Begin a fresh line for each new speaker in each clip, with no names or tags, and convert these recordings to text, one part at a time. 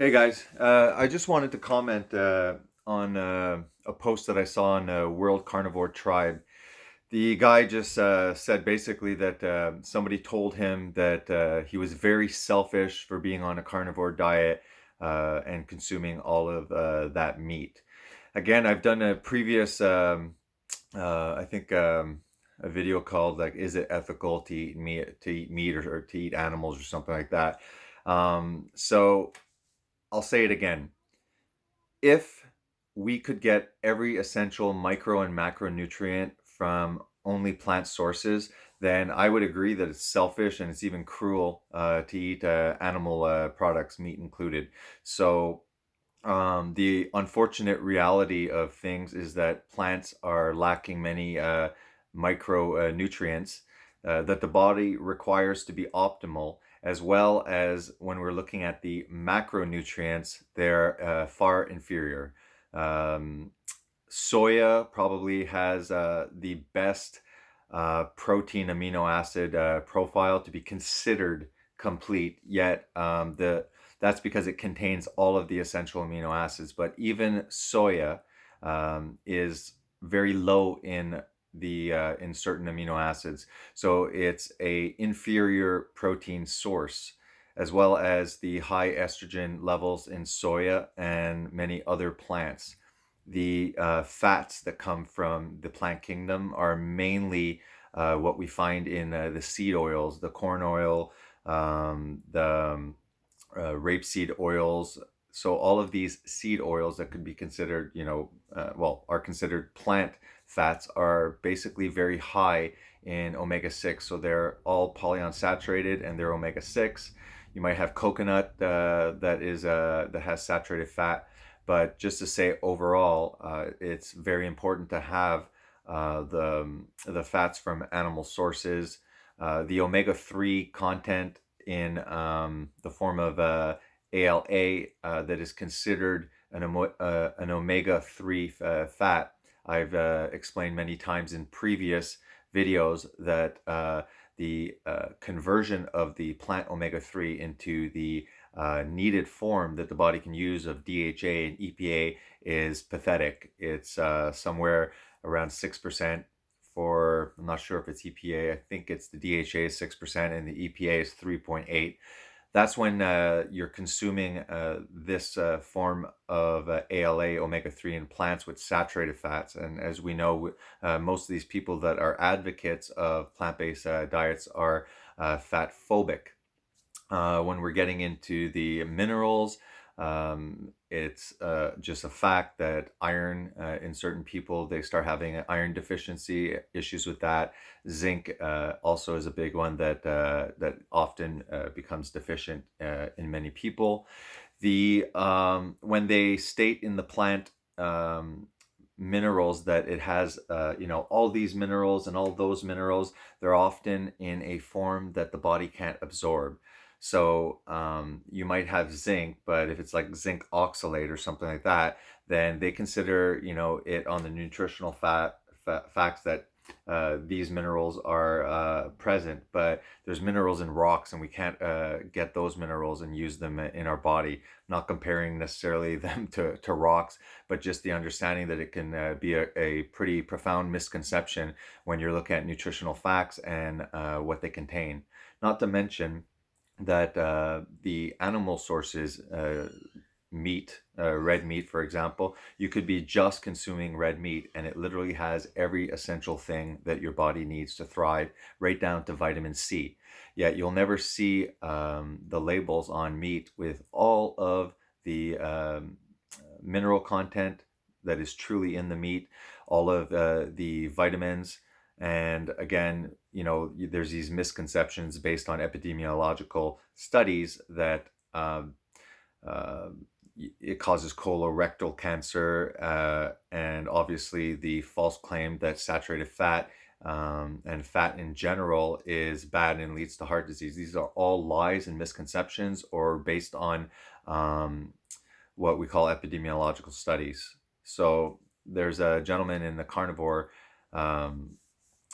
Hey guys, I just wanted to comment on a post that I saw on World Carnivore Tribe. The guy just said basically that somebody told him that he was very selfish for being on a carnivore diet and consuming all of that meat. Again, I've done a previous, I think, a video called like, "Is it ethical to eat meat or to eat animals or something like that?" So I'll say it again. If we could get every essential micro and macronutrient from only plant sources, then I would agree that it's selfish and it's even cruel to eat animal products, meat included. So, the unfortunate reality of things is that plants are lacking many micro nutrients that the body requires to be optimal, as well as when we're looking at the macronutrients, they're far inferior. Um, Soya probably has the best protein amino acid profile to be considered complete, yet the that's because it contains all of the essential amino acids. But even soya is very low in certain amino acids, so it's a inferior protein source, as well as the high estrogen levels in soya and many other plants. The fats that come from the plant kingdom are mainly what we find in the seed oils, the corn oil, the rapeseed oils. So all of these seed oils that could be considered, well, are considered plant fats are basically very high in omega 6. So they're all polyunsaturated and they're omega 6. You might have coconut that has saturated fat, but just to say overall, it's very important to have the fats from animal sources. The omega 3 content in the form of ALA that is considered an omega 3 fat. I've explained many times in previous videos that the conversion of the plant omega 3 into the needed form that the body can use of DHA and EPA is pathetic. It's somewhere around 6% for, I'm not sure if it's EPA. I think it's the DHA is 6% and the EPA is 3.8. That's when you're consuming this form of ALA omega 3 in plants with saturated fats. And as we know, most of these people that are advocates of plant-based diets are fat phobic. When we're getting into the minerals, it's just a fact that iron in certain people, they start having an iron deficiency issues with that. Zinc also is a big one that often becomes deficient in many people. The When they state in the plant minerals that it has, all these minerals and all those minerals, they're often in a form that the body can't absorb. So you might have zinc, but if it's like zinc oxalate or something like that, then they consider, it on the nutritional facts that these minerals are present. But there's minerals in rocks, and we can't get those minerals and use them in our body. Not comparing necessarily them to rocks, but just the understanding that it can be a pretty profound misconception when you're looking at nutritional facts and what they contain. Not to mention that the animal sources, meat, red meat, for example, you could be just consuming red meat and it literally has every essential thing that your body needs to thrive, right down to vitamin C. Yet you'll never see the labels on meat with all of the mineral content that is truly in the meat, all of the vitamins. And again, there's these misconceptions based on epidemiological studies that uh, it causes colorectal cancer, and obviously the false claim that saturated fat and fat in general is bad and leads to heart disease. These are all lies and misconceptions, or based on um, what we call epidemiological studies. So there's a gentleman in the carnivore um,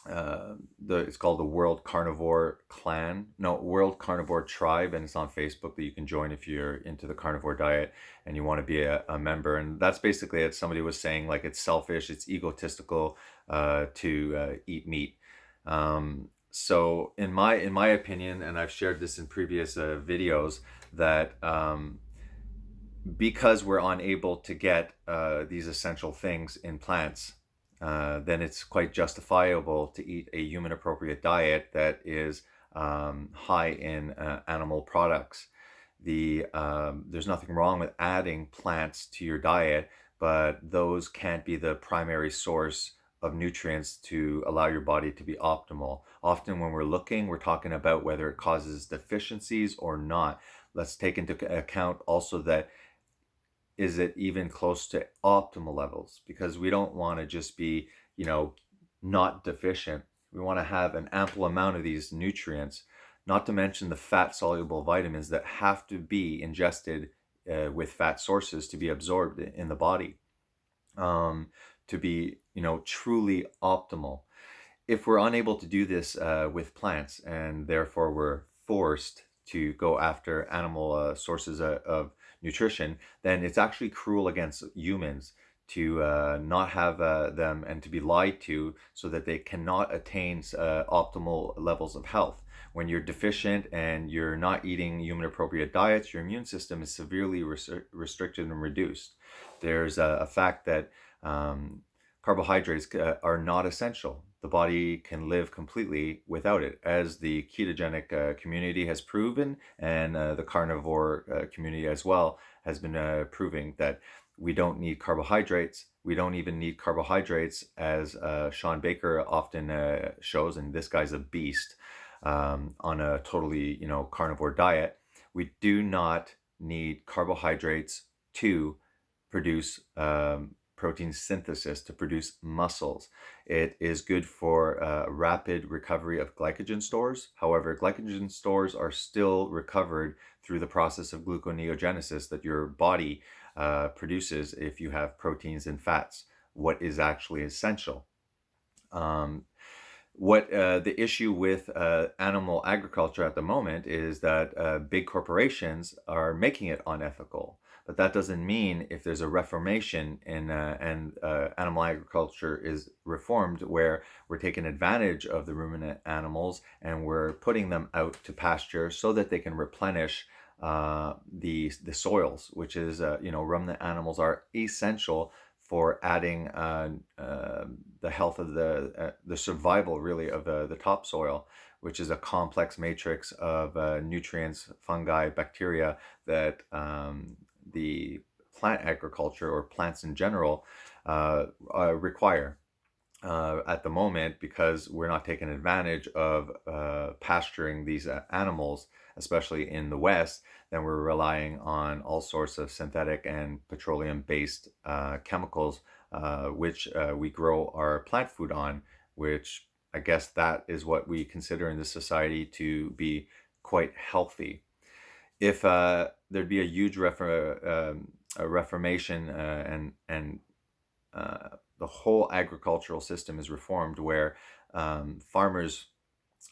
it's called the World Carnivore Clan, no, World Carnivore Tribe, and it's on Facebook that you can join if you're into the carnivore diet and you want to be a member. And that's basically it. Somebody was saying like it's selfish, it's egotistical to eat meat. So in my opinion, and I've shared this in previous videos, that because we're unable to get these essential things in plants, then it's quite justifiable to eat a human appropriate diet that is high in animal products. There's nothing wrong with adding plants to your diet, but those can't be the primary source of nutrients to allow your body to be optimal. Often when we're looking, we're talking about whether it causes deficiencies or not. Let's take into account also that is it even close to optimal levels, because we don't want to just be, not deficient. We want to have an ample amount of these nutrients, not to mention the fat soluble vitamins that have to be ingested with fat sources to be absorbed in the body, to be, truly optimal. If we're unable to do this with plants, and therefore we're forced to go after animal sources of nutrition, then it's actually cruel against humans to not have them, and to be lied to so that they cannot attain optimal levels of health. When you're deficient and you're not eating human appropriate diets, your immune system is severely restricted and reduced. There's a fact that carbohydrates are not essential. The body can live completely without it, as the ketogenic community has proven, and the carnivore community as well has been proving that we don't need carbohydrates. We don't even need carbohydrates, as Sean Baker often shows, and this guy's a beast on a totally, carnivore diet. We do not need carbohydrates to produce protein synthesis, to produce muscles. It is good for rapid recovery of glycogen stores. However, glycogen stores are still recovered through the process of gluconeogenesis that your body produces if you have proteins and fats, what is actually essential. What the issue with animal agriculture at the moment is that big corporations are making it unethical. But that doesn't mean if there's a reformation in and animal agriculture is reformed, where we're taking advantage of the ruminant animals and we're putting them out to pasture so that they can replenish the soils, which is ruminant animals are essential for adding the health of the survival really of the topsoil, which is a complex matrix of nutrients, fungi, bacteria that the plant agriculture, or plants in general, require. At the moment, because we're not taking advantage of pasturing these animals, especially in the West, then we're relying on all sorts of synthetic and petroleum-based chemicals, which we grow our plant food on, which I guess that is what we consider in this society to be quite healthy. If there'd be a huge a reformation, and the whole agricultural system is reformed, where farmers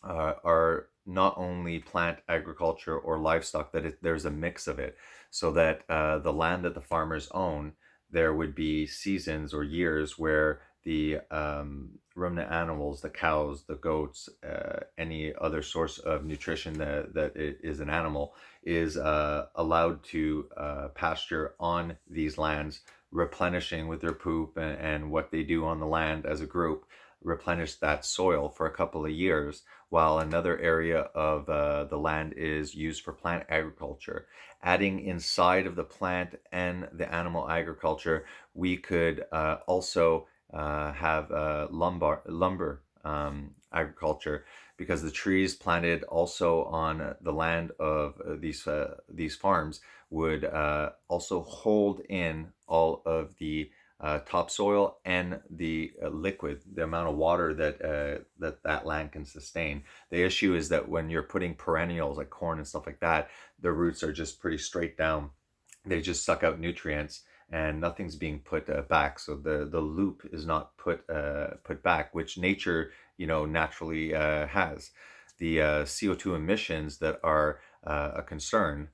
are not only plant agriculture or livestock, that there's a mix of it, so that the land that the farmers own, there would be seasons or years where the ruminant animals, the cows, the goats, any other source of nutrition that is an animal, is allowed to pasture on these lands, replenishing with their poop and what they do on the land as a group, replenish that soil for a couple of years, while another area of the land is used for plant agriculture. Adding inside of the plant and the animal agriculture, we could also have lumber agriculture, because the trees planted also on the land of these farms would also hold in all of the topsoil and the liquid, the amount of water that land can sustain. The issue is that when you're putting perennials like corn and stuff like that, the roots are just pretty straight down. They just suck out nutrients, and nothing's being put back. So the loop is not put back, which nature, naturally has. The CO2 emissions that are a concern.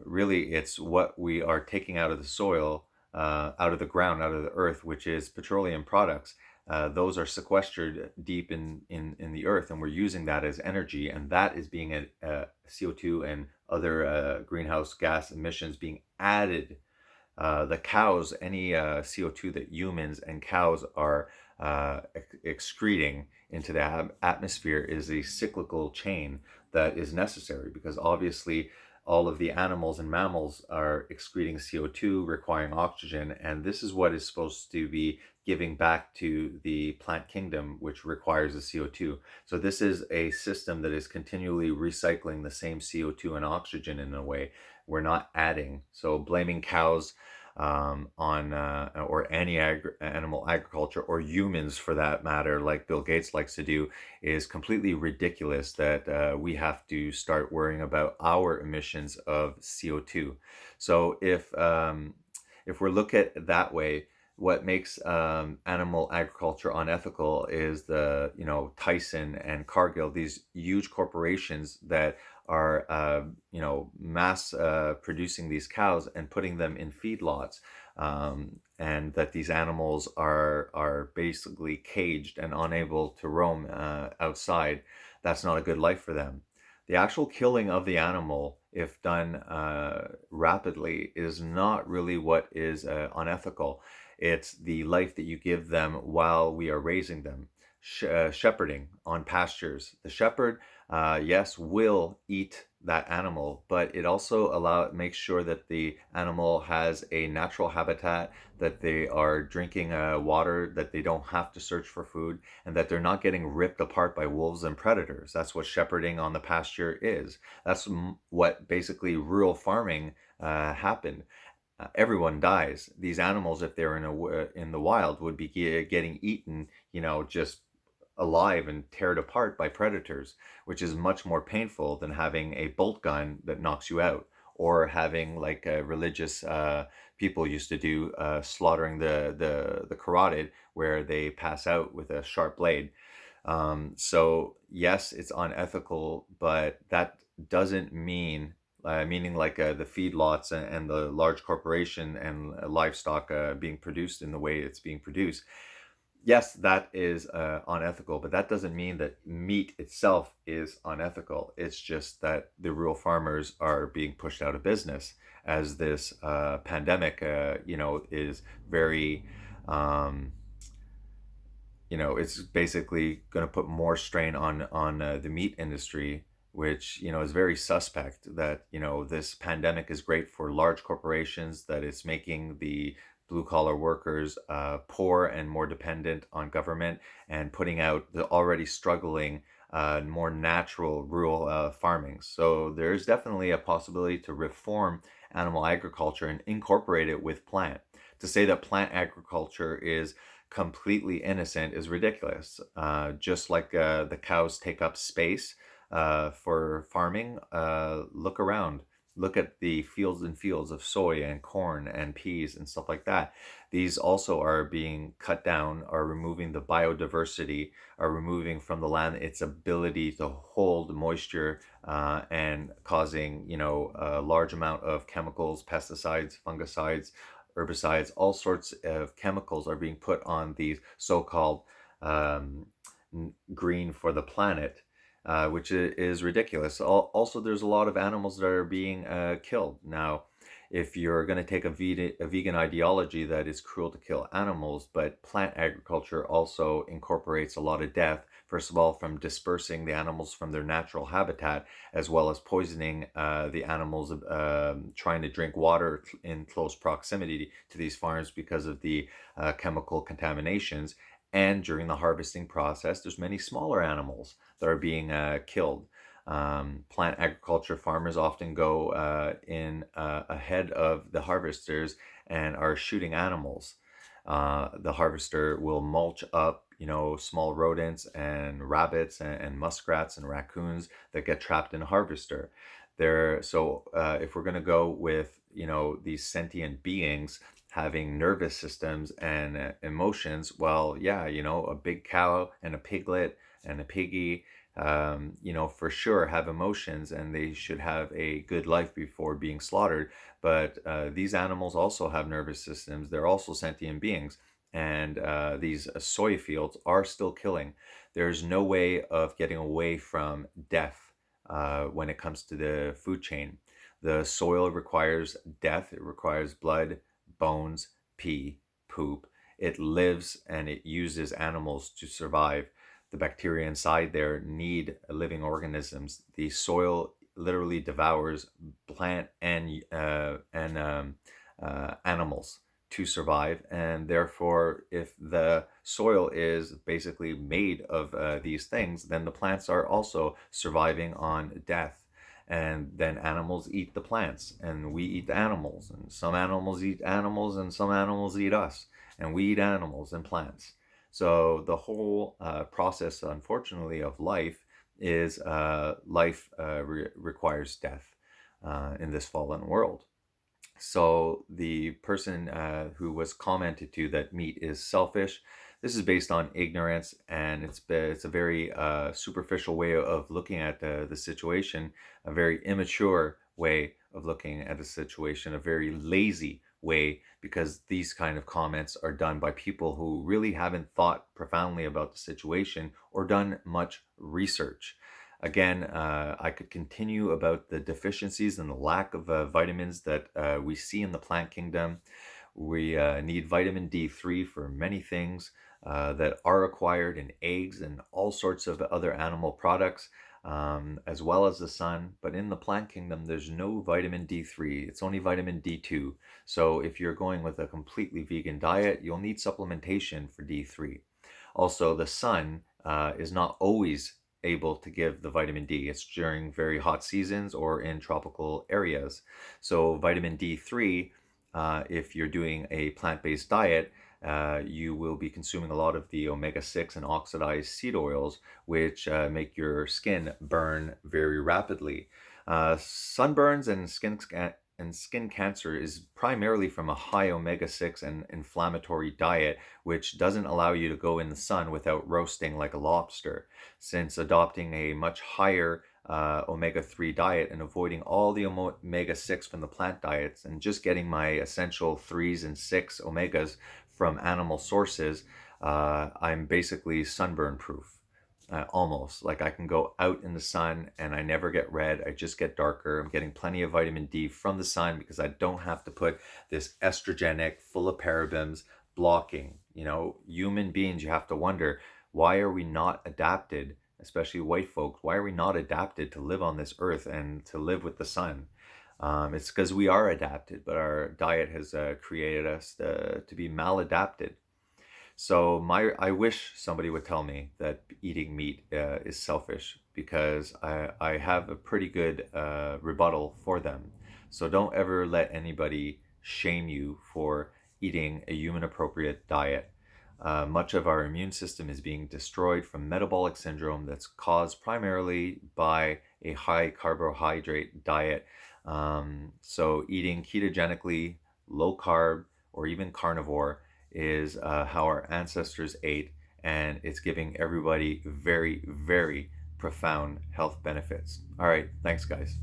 Really, it's what we are taking out of the soil, out of the ground, out of the earth, which is petroleum products. Those are sequestered deep in the earth, and we're using that as energy, and that is being CO2 and other greenhouse gas emissions being added. The cows, any CO2 that humans and cows are excreting into the atmosphere is a cyclical chain that is necessary, because obviously all of the animals and mammals are excreting CO2, requiring oxygen, and this is what is supposed to be giving back to the plant kingdom, which requires the CO2. So this is a system that is continually recycling the same CO2 and oxygen in a way. We're not adding. So blaming cows on or any animal agriculture, or humans for that matter, like Bill Gates likes to do, is completely ridiculous. That we have to start worrying about our emissions of CO2. So if we're look at it that way, what makes animal agriculture unethical is the Tyson and Cargill, these huge corporations that are mass producing these cows and putting them in feedlots, and that these animals are basically caged and unable to roam outside. That's not a good life for them. The actual killing of the animal, if done rapidly, is not really what is unethical. It's the life that you give them while we are raising them. Shepherding on pastures. The shepherd, yes, will eat that animal, but it also makes sure that the animal has a natural habitat, that they are drinking water, that they don't have to search for food, and that they're not getting ripped apart by wolves and predators. That's what shepherding on the pasture is. That's what basically rural farming happened. Everyone dies. These animals, if they're in the wild, would be getting eaten, just alive and teared apart by predators, which is much more painful than having a bolt gun that knocks you out, or having like religious people used to do, slaughtering the carotid, where they pass out with a sharp blade. So yes, it's unethical, but that doesn't mean meaning like the feedlots and the large corporation and livestock being produced in the way it's being produced. Yes, that is unethical, but that doesn't mean that meat itself is unethical. It's just that the real farmers are being pushed out of business as this pandemic, is very, um, it's basically going to put more strain on the meat industry, which is very suspect. That this pandemic is great for large corporations, that it's making the blue collar workers poor and more dependent on government, and putting out the already struggling more natural rural farming. So there's definitely a possibility to reform animal agriculture and incorporate it with plant. To say that plant agriculture is completely innocent is ridiculous. Just like the cows take up space for farming, look around. Look at the fields and fields of soy and corn and peas and stuff like that. These also are being cut down, are removing the biodiversity, are removing from the land its ability to hold moisture, and causing, a large amount of chemicals, pesticides, fungicides, herbicides. All sorts of chemicals are being put on these so-called um, green for the planet, which is ridiculous. Also, there's a lot of animals that are being killed. Now, if you're going to take a vegan ideology, that is cruel to kill animals, but plant agriculture also incorporates a lot of death. First of all, from dispersing the animals from their natural habitat, as well as poisoning the animals, trying to drink water in close proximity to these farms because of the chemical contaminations. And during the harvesting process, there's many smaller animals that are being killed. Plant agriculture farmers often go in ahead of the harvesters and are shooting animals. The harvester will mulch up, small rodents and rabbits and muskrats and raccoons that get trapped in a harvester. If we're going to go with, these sentient beings, having nervous systems and emotions. Well, yeah, a big cow and a piglet and a piggy, for sure have emotions, and they should have a good life before being slaughtered. But these animals also have nervous systems. They're also sentient beings. And these soy fields are still killing. There's no way of getting away from death when it comes to the food chain. The soil requires death, it requires blood, bones, pee, poop. It lives and it uses animals to survive. The bacteria inside there need living organisms. The soil literally devours plant and animals to survive, and therefore, if the soil is basically made of these things, then the plants are also surviving on death. And then animals eat the plants, and we eat the animals, and some animals eat animals, and some animals eat us, and we eat animals and plants. So the whole process, unfortunately, of life is requires death in this fallen world. So the person who was commented to that meat is selfish, this is based on ignorance, and it's a very superficial way of looking at the situation, a very immature way of looking at the situation, a very lazy way, because these kind of comments are done by people who really haven't thought profoundly about the situation or done much research. Again, I could continue about the deficiencies and the lack of vitamins that we see in the plant kingdom. We need vitamin D3 for many things that are acquired in eggs and all sorts of other animal products, as well as the sun. But in the plant kingdom, there's no vitamin D3, it's only vitamin D2. So if you're going with a completely vegan diet, you'll need supplementation for D3. Also, the sun is not always able to give the vitamin D. It's during very hot seasons or in tropical areas. So, vitamin D3, if you're doing a plant based diet, you will be consuming a lot of the omega 6 and oxidized seed oils, which make your skin burn very rapidly. Sunburns and skin cancer is primarily from a high omega 6 and inflammatory diet, which doesn't allow you to go in the sun without roasting like a lobster. Since adopting a much higher omega 3 diet and avoiding all the omega 6 from the plant diets and just getting my essential 3s and 6 omegas from animal sources, I'm basically sunburn proof. Almost like I can go out in the sun and I never get red. I just get darker. I'm getting plenty of vitamin D from the sun because I don't have to put this estrogenic, full of parabens blocking. Human beings, you have to wonder, why are we not adapted, especially white folks, why are we not adapted to live on this earth and to live with the sun? It's because we are adapted, but our diet has created us to be maladapted. So I wish somebody would tell me that eating meat is selfish, because I have a pretty good rebuttal for them. So don't ever let anybody shame you for eating a human appropriate diet. Much of our immune system is being destroyed from metabolic syndrome that's caused primarily by a high carbohydrate diet. So eating ketogenically, low carb, or even carnivore is how our ancestors ate, and it's giving everybody very, very profound health benefits. All right, thanks, guys.